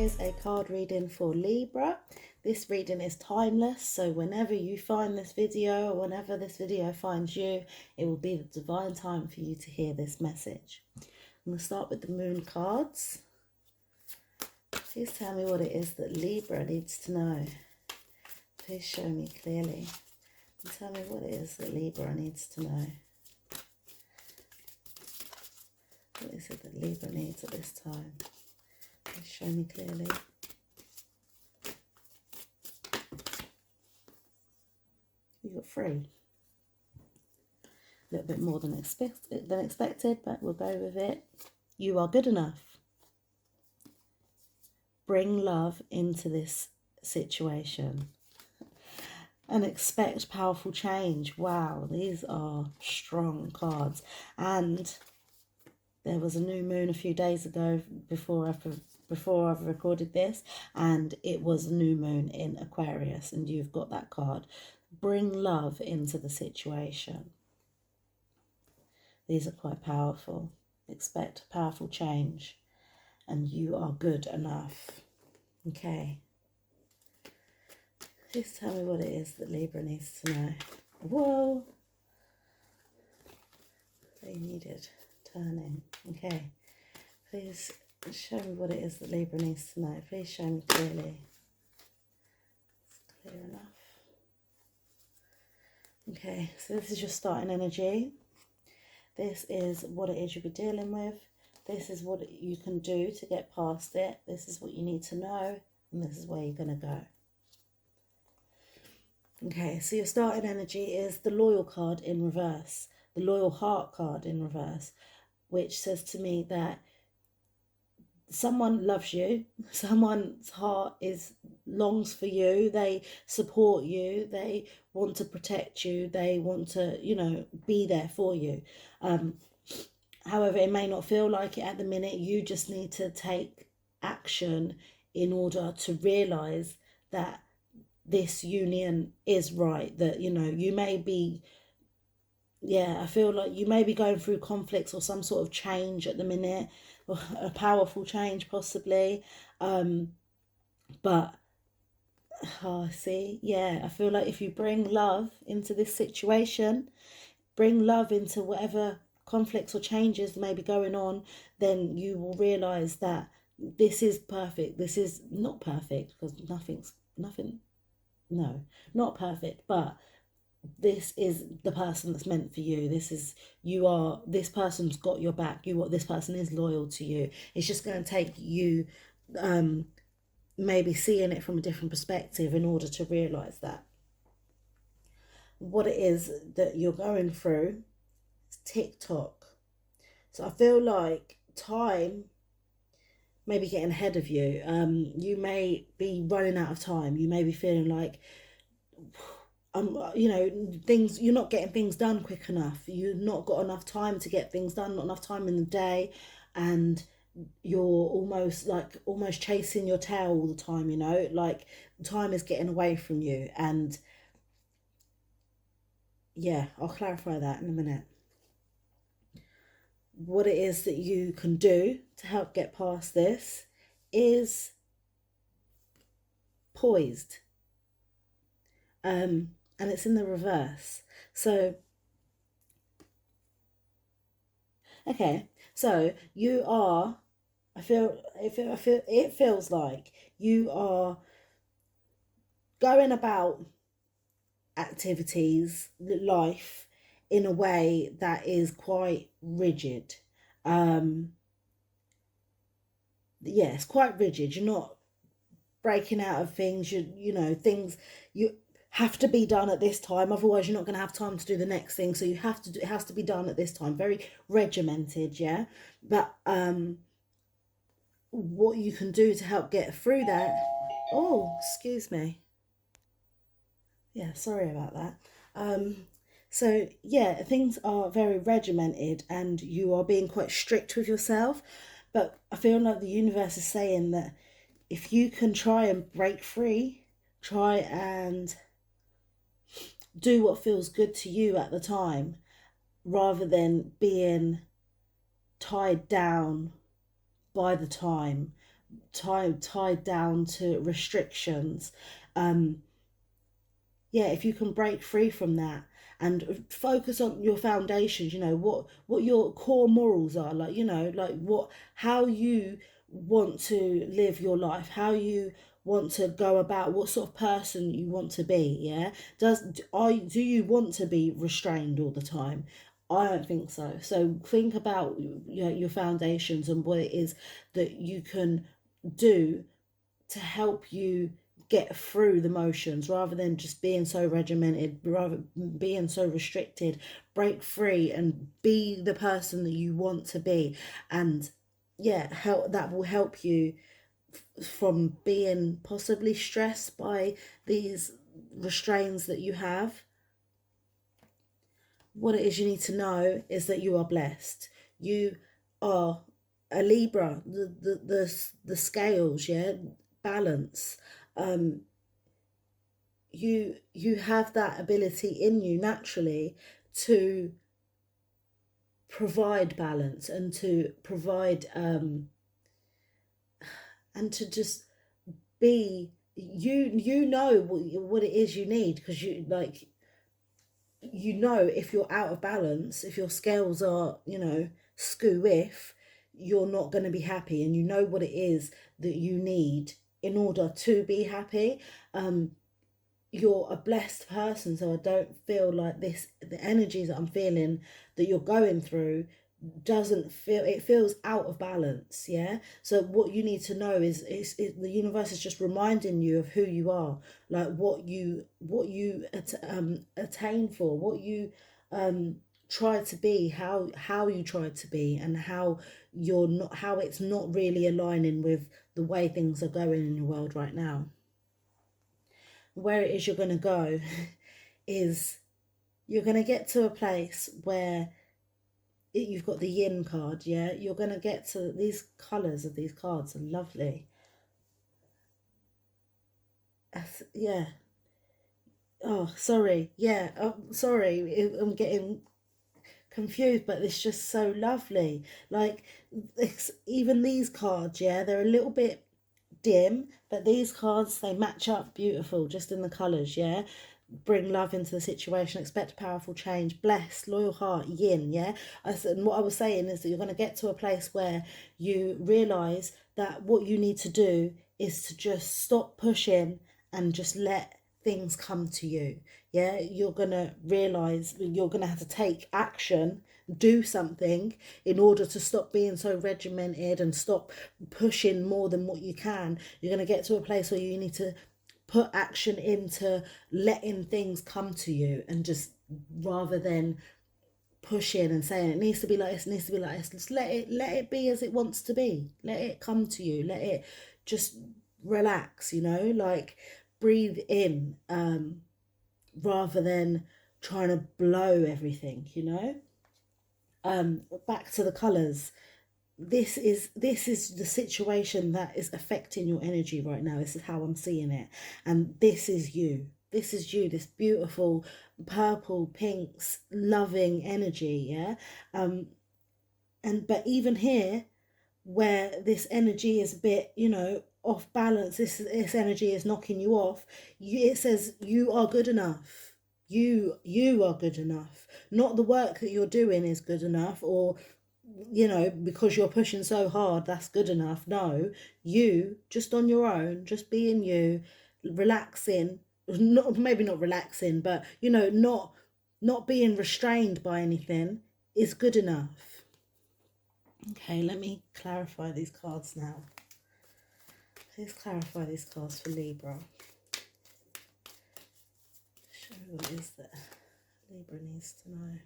is a card reading for Libra. This reading is timeless, so whenever you find this video or whenever this video finds you, it will be the divine time for you to hear this message. I'm going to start with the moon cards. Please tell me what it is that Libra needs to know. Please show me clearly. And tell me what it is that Libra needs to know. What is it that Libra needs at this time? Please show me clearly. You got 3. A little bit more than expected, but we'll go with it. You are good enough. Bring love into this situation. And expect powerful change. Wow, these are strong cards. And there was a new moon a few days ago before I've recorded this, and it was a new moon in Aquarius, and you've got that card. Bring love into the situation. These are quite powerful. Expect powerful change, and you are good enough. Okay. Please tell me what it is that Libra needs to know. Whoa. They needed turning. Okay. Please show me what it is that Libra needs to know. Please show me clearly. It's clear enough. Okay, so this is your starting energy. This is what it is you'll be dealing with. This is what you can do to get past it. This is what you need to know. And this is where you're going to go. Okay, so your starting energy is the loyal card in reverse. The loyal heart card in reverse. Which says to me that someone loves you. Someone's heart longs for you. They support you. They want to protect you. They want to, be there for you. However, it may not feel like it at the minute. You just need to take action in order to realise that this union is right. That, you may be, I feel like you may be going through conflicts or some sort of change at the minute. Or a powerful change possibly. But, I feel like if you bring love into this situation, bring love into whatever conflicts or changes may be going on, then you will realise that this is perfect. This is not perfect, because not perfect, but this is the person that's meant for you. This person's got your back. This person is loyal to you. It's just going to take you maybe seeing it from a different perspective in order to realise that. What it is that you're going through is TikTok. So I feel like time may be getting ahead of you. You may be running out of time. You may be feeling like, you're not getting things done quick enough. You've not got enough time to get things done, not enough time in the day, and you're almost chasing your tail all the time, like time is getting away from you. And I'll clarify that in a minute. What it is that you can do to help get past this is poised. And it's in the reverse. So, okay, so you are, it feels like you are going about activities, life, in a way that is quite rigid. It's quite rigid. You're not breaking out of things. Things you have to be done at this time, otherwise you're not going to have time to do the next thing. So it has to be done at this time. Very regimented, yeah. But what you can do to help get through that. Oh, excuse me. Yeah, sorry about that. So things are very regimented, and you are being quite strict with yourself. But I feel like the universe is saying that if you can try and break free, try and do what feels good to you at the time, rather than being tied down by the time, tied down to restrictions. Yeah, if you can break free from that and focus on your foundations, what your core morals are, like, like how you want to live your life, how you want to go about, what sort of person you want to be. Yeah, do you want to be restrained all the time? I don't think so. So think about your foundations and what it is that you can do to help you get through the motions, rather than just being so regimented, rather being so restricted. Break free and be the person that you want to be. And yeah, that will help you from being possibly stressed by these restraints that you have. What it is you need to know is that you are blessed. You are a Libra, the scales, yeah, balance. You have that ability in you naturally to provide balance and to provide and to just be you know what it is you need, because if you're out of balance, if your scales are skew with, you're not going to be happy, and you know what it is that you need in order to be happy. You're a blessed person, so I don't feel like the energies that I'm feeling that you're going through doesn't feel, it feels out of balance. Yeah, so what you need to know is the universe is just reminding you of who you are, like what you attain for, what you try to be, how you try to be, and how it's not really aligning with the way things are going in your world right now. Where it is you're going to go is you're going to get to a place where you've got the yin card. Yeah, you're going to get to these colors of these cards are lovely. Yeah. Oh, sorry. Yeah, sorry, I'm getting confused, but it's just so lovely. Like, even these cards, yeah, they're a little bit dim, but these cards, they match up beautiful just in the colors. Yeah, bring love into the situation, expect powerful change, blessed, loyal heart, yin. Yeah, and what I was saying is that you're going to get to a place where you realize that what you need to do is to just stop pushing and just let things come to you. Yeah, you're going to realize you're going to have to take action, do something in order to stop being so regimented and stop pushing more than what you can. You're going to get to a place where you need to put action into letting things come to you, and just, rather than pushing and saying it needs to be like this, it needs to be like this, just let it be as it wants to be. Let it come to you. Let it just relax, like breathe in, rather than trying to blow everything. Back to the colors. This is the situation that is affecting your energy right now. This is how I'm seeing it, and this is you, this beautiful purple pinks loving energy. Yeah. But even here, where this energy is a bit, off balance, this energy is knocking you off. It says you are good enough. You are good enough. Not the work that you're doing is good enough, or because you're pushing so hard, that's good enough. No, you just on your own, just being you, relaxing, not maybe not relaxing, but not being restrained by anything is good enough. Okay, let me clarify these cards now. Please clarify these cards for Libra. Show me what it is that Libra needs to know.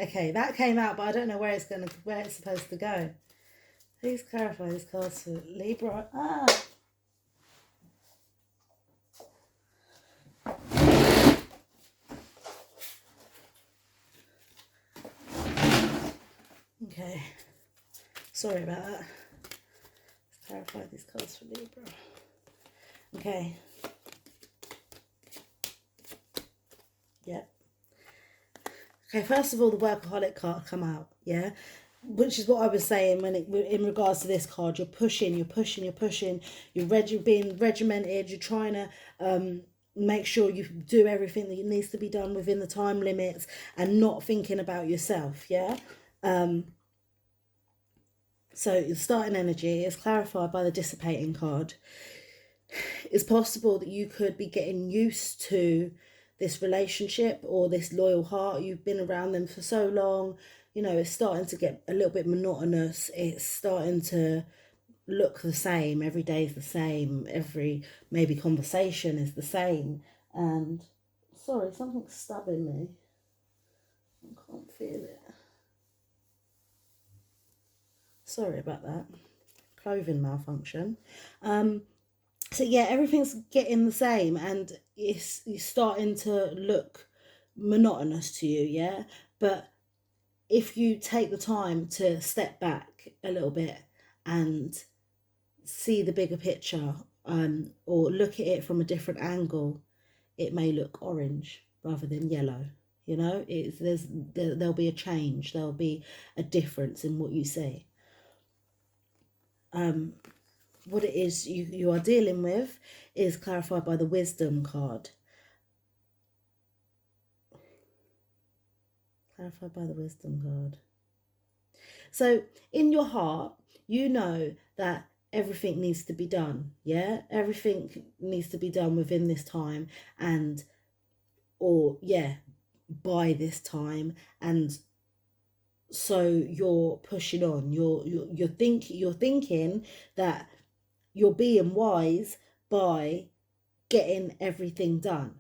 Okay, that came out, but I don't know where it's supposed to go. Please clarify these cards for Libra. Okay. Sorry about that. Let's clarify these cards for Libra. Okay. Yep. Okay, first of all, the workaholic card come out. Yeah. which is what I was saying when in regards to this card. You're pushing, you're being regimented, you're trying to make sure you do everything that needs to be done within the time limits and not thinking about yourself. Yeah. So the starting energy is clarified by the dissipating card. It's possible that you could be getting used to this relationship or this loyal heart. You've been around them for so long, you know, it's starting to get a little bit monotonous. It's starting to look the same. Every day is the same. Every maybe conversation is the same. And sorry, something's stabbing me. I can't feel it. Sorry about that. Clothing malfunction. So yeah, everything's getting the same, and it's starting to look monotonous to you. Yeah, but if you take the time to step back a little bit and see the bigger picture, or look at it from a different angle, it may look orange rather than yellow. You know, there'll be a change. There'll be a difference in what you see. What it is you are dealing with is clarified by the wisdom card. Clarified by the wisdom card. So in your heart, you know that everything needs to be done. Yeah, everything needs to be done within this time, and or yeah, by this time. And so you're pushing on. You're thinking that you're being wise by getting everything done.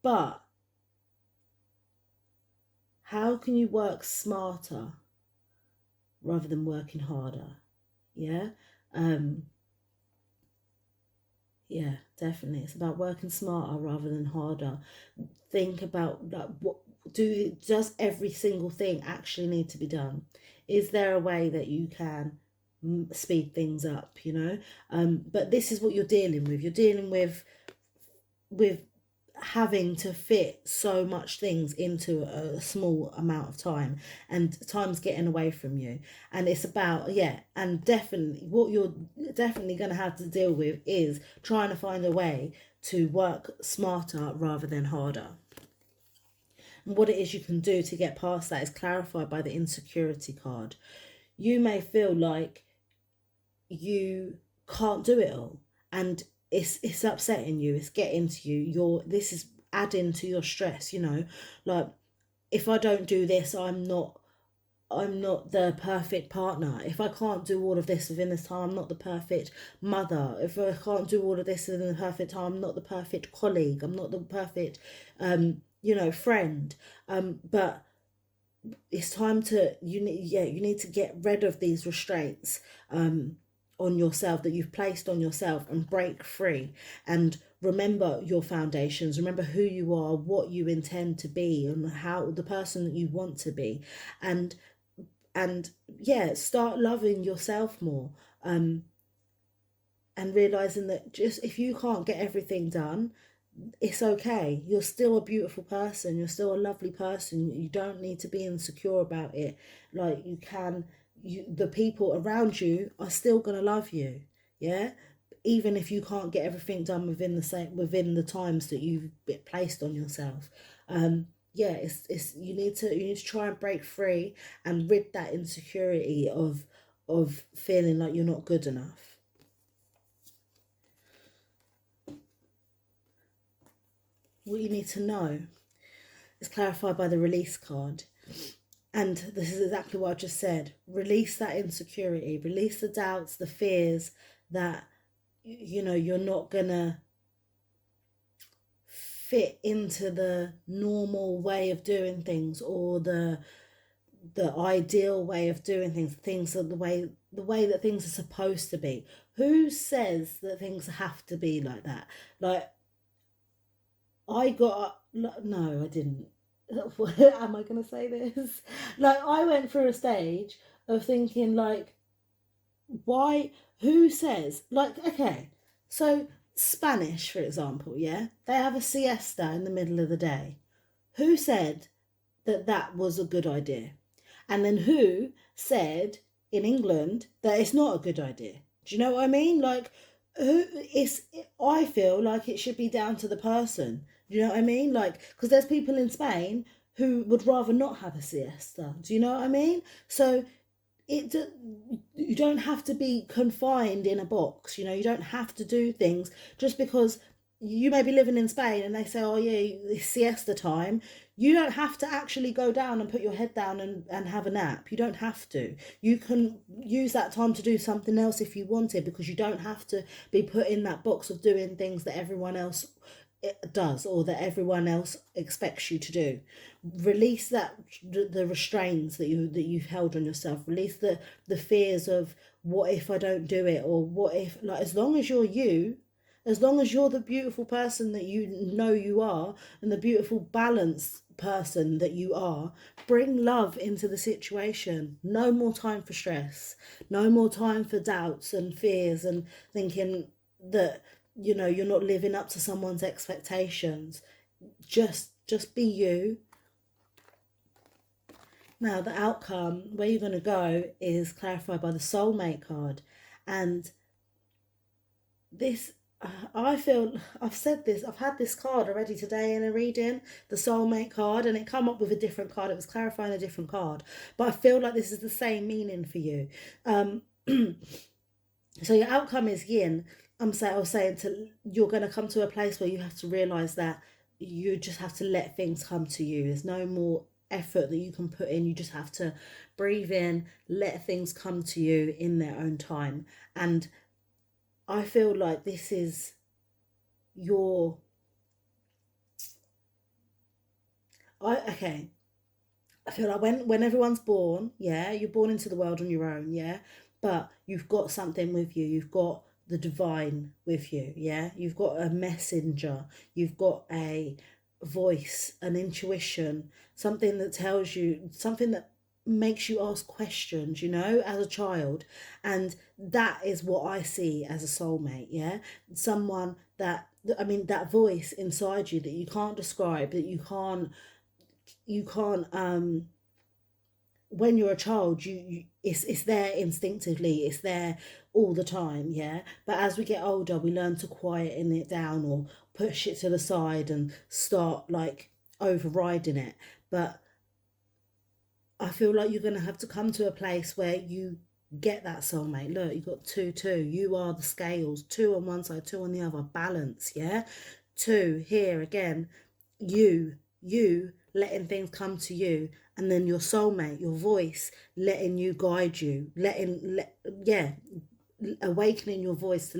But how can you work smarter rather than working harder? Yeah. Yeah, definitely. It's about working smarter rather than harder. Think about like does every single thing actually need to be done? Is there a way that you can speed things up, you know? But this is what you're dealing with. You're dealing with having to fit so much things into a small amount of time, and time's getting away from you. And it's about, yeah, and definitely what you're definitely going to have to deal with is trying to find a way to work smarter rather than harder. And what it is you can do to get past that is clarified by the insecurity card. You may feel like you can't do it all, and it's upsetting you, it's getting to you. This is adding to your stress, you know, like if I don't do this, I'm not the perfect partner. If I can't do all of this within this time, I'm not the perfect mother. If I can't do all of this within the perfect time, I'm not the perfect colleague. I'm not the perfect friend. But it's time to you need to get rid of these restraints on yourself that you've placed on yourself, and break free, and remember your foundations, remember who you are, what you intend to be, and how the person that you want to be. And yeah, start loving yourself more, and realizing that just if you can't get everything done, it's okay. You're still a beautiful person, you're still a lovely person. You don't need to be insecure about it. Like the people around you are still gonna love you. Yeah, even if you can't get everything done within the times that you've placed on yourself. Yeah, it's you need to try and break free and rid that insecurity of feeling like you're not good enough. What you need to know is clarified by the release card. And this is exactly what I just said. Release that insecurity, release the doubts, the fears that you're not gonna fit into the normal way of doing things, or the ideal way of doing things are the way that things are supposed to be. Who says that things have to be like that? Like, no, I didn't. Am I gonna say this? Like, I went through a stage of thinking like, why? Who says, like, okay, so Spanish, for example, yeah, they have a siesta in the middle of the day. Who said that was a good idea? And then who said in England that it's not a good idea? Do you know what I mean? Like, I feel like it should be down to the person. Do you know what I mean? Like, because there's people in Spain who would rather not have a siesta. Do you know what I mean? So it you don't have to be confined in a box. You don't have to do things just because you may be living in Spain and they say, oh yeah, it's siesta time. You don't have to actually go down and put your head down and have a nap. You don't have to. You can use that time to do something else if you wanted, because you don't have to be put in that box of doing things that everyone else does or that everyone else expects you to do. Release the restraints that you've held on yourself. Release the fears of what if I don't do it, or what if, like, as long as you're you, as long as you're the beautiful person that you know you are, and the beautiful balanced person that you are, bring love into the situation. No more time for stress. No more time for doubts and fears and thinking that you're not living up to someone's expectations. Just be you. Now the outcome, where you're going to go, is clarified by the soulmate card. And this, I feel, I've said this, I've had this card already today in a reading, the soulmate card, and it come up with a different card. It was clarifying a different card, but I feel like this is the same meaning for you. So your outcome is yin. I was saying you're going to come to a place where you have to realize that you just have to let things come to you. There's no more effort that you can put in. You just have to breathe in, let things come to you in their own time. And I feel like this is your okay. I feel like when everyone's born, yeah, you're born into the world on your own, yeah, but you've got something with you. You've got the divine with you, yeah. You've got a messenger. You've got a voice, an intuition, something that tells you, something that makes you ask questions, as a child. And that is what I see as a soulmate, yeah. Someone that, I mean, that voice inside you that you can't describe, that you can't when you're a child, it's there instinctively, it's there all the time, yeah. But as we get older, we learn to quieten it down or push it to the side and start like overriding it. But I feel like you're going to have to come to a place where you get that soulmate. Look, you've got two. You are the scales, two on one side, two on the other. Balance, yeah. Two here again. You letting things come to you, and then your soulmate, your voice, letting you guide you, awakening your voice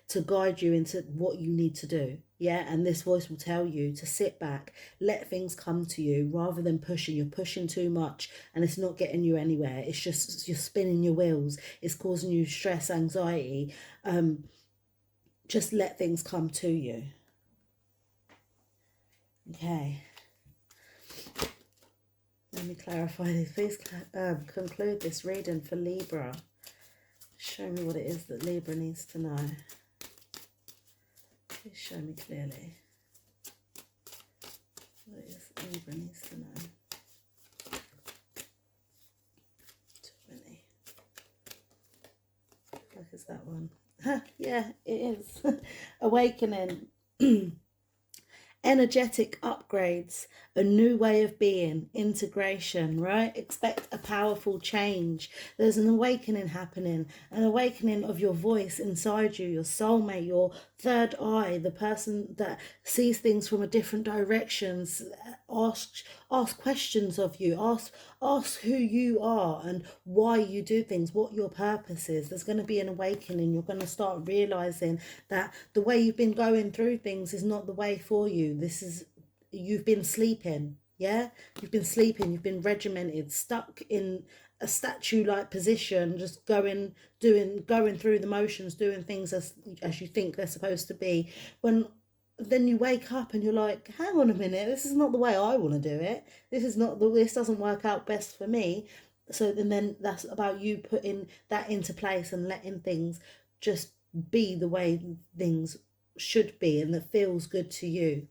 to guide you into what you need to do, yeah. And this voice will tell you to sit back, let things come to you, rather than pushing. You're pushing too much and it's not getting you anywhere. It's just, you're spinning your wheels. It's causing you stress, anxiety. Just let things come to you. Okay, let me clarify this. Please conclude this reading for Libra. Show me what it is that Libra needs to know. Please show me clearly what it is that Libra needs to know. 20. Like, is that one? Yeah, it is. Awakening. Energetic upgrades, a new way of being, integration, right? Expect a powerful change. There's an awakening happening, an awakening of your voice inside you, your soulmate, your third eye, the person that sees things from a different directions. Ask questions of you. Ask who you are and why you do things, what your purpose is. There's going to be an awakening. You're going to start realizing that the way you've been going through things is not the way for you. You've been sleeping, yeah? You've been sleeping, you've been regimented, stuck in a statue-like position, just going through the motions, doing things as you think they're supposed to be. When then you wake up and you're like, hang on a minute, this is not the way I want to do it. This doesn't work out best for me. So then that's about you putting that into place and letting things just be the way things should be and that feels good to you.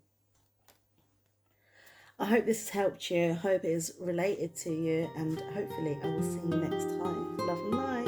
I hope this has helped you. I hope it is related to you, and hopefully I will see you next time. Love and light.